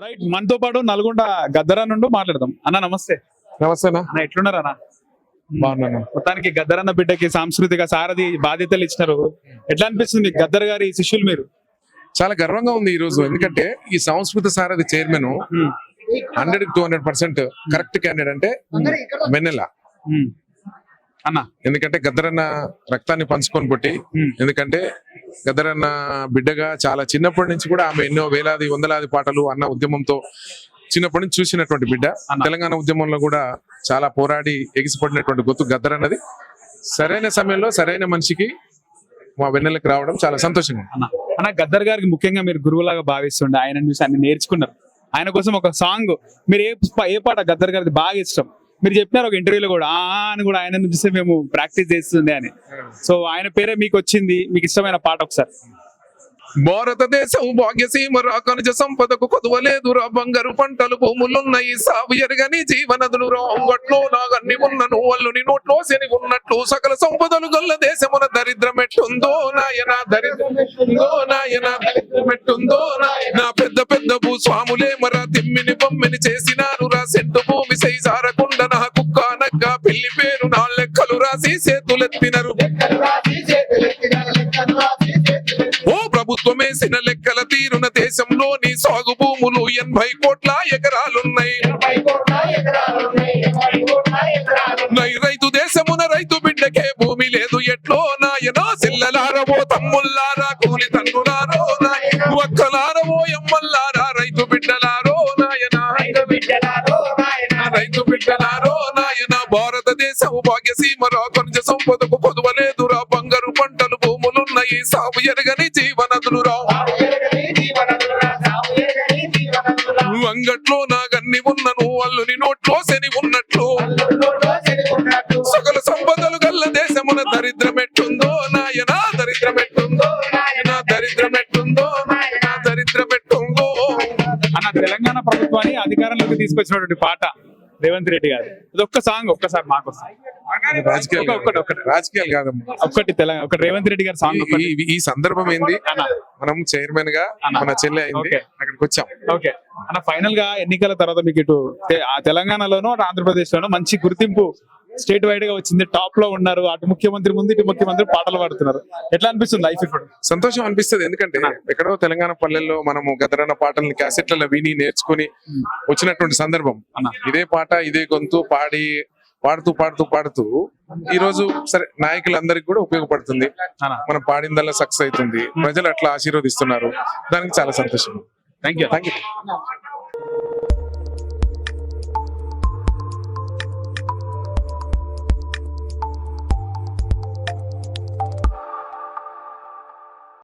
Right, మనతో పాటు నల్గొండ గద్దరా నుండి మాట్లాడదాం. అన్న నమస్తే. నమస్తేనా. అన్న ఎట్లున్నారు అన్న? బాగున్నాను. మొత్తానికి గద్దరన్న బిడ్డకి సాంస్కృతిక సారథి బాధ్యతలు ఇచ్చినారు. ఎట్లా అనిపిస్తుంది గద్దర్ గారి శిష్యులు మీరు? చాలా గర్వంగా ఉంది ఈ రోజు, ఎందుకంటే ఈ సంస్కృత సారథి చైర్మన్ 100-200% కరెక్ట్ క్యాండిడేట్ అంటే వెన్నెల అన్న. ఎందుకంటే గద్దరన్న రక్తాన్ని పంచుకొని పుట్టి, ఎందుకంటే గద్దరన్న బిడ్డగా చాలా చిన్నప్పటి నుంచి కూడా ఆమె ఎన్నో వేలాది వందలాది పాటలు అన్న ఉద్యమంతో చిన్నప్పటి నుంచి చూసినటువంటి బిడ్డ. తెలంగాణ ఉద్యమంలో కూడా చాలా పోరాడి ఎగిసిపడినటువంటి గొంతు గద్దరన్నది. సరైన సమయంలో సరైన మనిషికి మా వెన్నెలకు రావడం చాలా సంతోషంగా. అన్న గద్దర్ గారికి ముఖ్యంగా మీరు గురువులాగా భావిస్తుండే, ఆయన చూసి అన్ని నేర్చుకున్నారు. ఆయన కోసం ఒక సాంగ్ మీరు ఏ పాట గద్దర్ గారిది బాగా ఇష్టం? మీరు చెప్పినారు ఒక ఇంటర్వ్యూలో కూడా అని కూడా ఆయన చూస్తే మేము ప్రాక్టీస్ చేస్తుండే అని. సో ఆయన పేరే మీకు వచ్చింది, మీకు ఇష్టమైన పాట ఒకసారి. భారతదేశం భాగ్యసీమ రాకనుజ సంపదకు కొదువలేదురా, బంగారు పంటలు భూములున్నాయి, సాగు ఎరగని జీవనదులు రా, అంగట్లో నాగన్ని ఉన్నను అల్లుని నోట్లో శని ఉన్నట్లు, సకల సంపదలు గల్ల దేశమున దరిద్రమెట్టుందో నాయన, దరిద్రమెట్టుందో నాయన, దరిద్రమెట్టుందో నాయన. పెద్ద పెద్ద భూస్వాములే మరా తిమ్మిని బొమ్మిని చేసినారు రా, సెంటు భూమి సై సారకుండ నా కుక్క నగ్గ పెళ్లి పేరు నా లెక్కలు రాసి చేతులెత్తినరు. ఓ ప్రభుత్వమేసిన లెక్కల తీరున దేశంలోని సాగు భూములు 80 కోట్ల ఎకరాలున్నాయి. రైతు దేశమున రైతు బిడ్డకే భూమి లేదు ఎట్లో నాయనా, సిల్లలారవో తమ్ముల్లారా, కూలి తన్నులారో నాయన, ఒక్కలారవో ఎమ్మల్లారా, రైతు బిడ్డలారో నాయన, రైతు బిడ్డలారో నాయన. భారతదేశం భాగ్యసీమ రాకనుజ సంపదకు కొదువలేదురా, బంగారు పంటలు భూములున్నాయి, సాగు ఎరగని జీవనదులు రా, అంగట్లో నాగన్ని ఉన్నను అల్లుని నోట్లో శని ఉన్నట్లు, సకల సంపదలు గల్ల దేశమున దరిద్రమెట్టుందో నాయన, దరిద్రమెట్టుందో నాయన, దరిద్రమెట్టుందో నాయన, దరిద్రమెట్టుందో. అన్న తెలంగాణ ప్రభుత్వాన్ని అధికారంలోకి తీసుకొచ్చినటువంటి పాట రేవంత్ రెడ్డి గారు, ఇది ఒక్క సాంగ్ ఒక్కసారి మాకు రాజకీయాలు కాదమ్మా, ఒకటి రేవంత్ రెడ్డి గారి సాంగ్. ఈ సందర్భం ఏంది, మనం చైర్మన్ గా మన చెల్లె అయింది, అక్కడికి వచ్చాం. ఓకే అన్న, ఫైనల్ గా ఎన్నికల తర్వాత మీకు ఇటు తెలంగాణలోనూ ఆంధ్రప్రదేశ్ లోనూ మంచి గుర్తింపు స్టేట్ వైడ్ గా వచ్చింది, టాప్ లో ఉన్నారు. అటు ముఖ్యమంత్రి ముందు ఇటు ముఖ్యమంత్రి పాటలు పాడుతున్నారు. ఎట్లా అనిపిస్తుంది లైఫ్ ఇప్పుడు? సంతోషం అనిపిస్తుంది, ఎందుకంటే ఎక్కడో తెలంగాణ పల్లెల్లో మనము గద్దరన్న పాటల్ని క్యాసెట్లలో విని నేర్చుకుని వచ్చినటువంటి సందర్భం. ఇదే పాట ఇదే గొంతు పాడుతూ ఈ రోజు సరే నాయకులందరికీ కూడా ఉపయోగపడుతుంది. మనం పాడిందల్లా సక్సెస్ అవుతుంది, ప్రజలు అట్లా ఆశీర్వదిస్తున్నారు, దానికి చాలా సంతోషం. Thank you.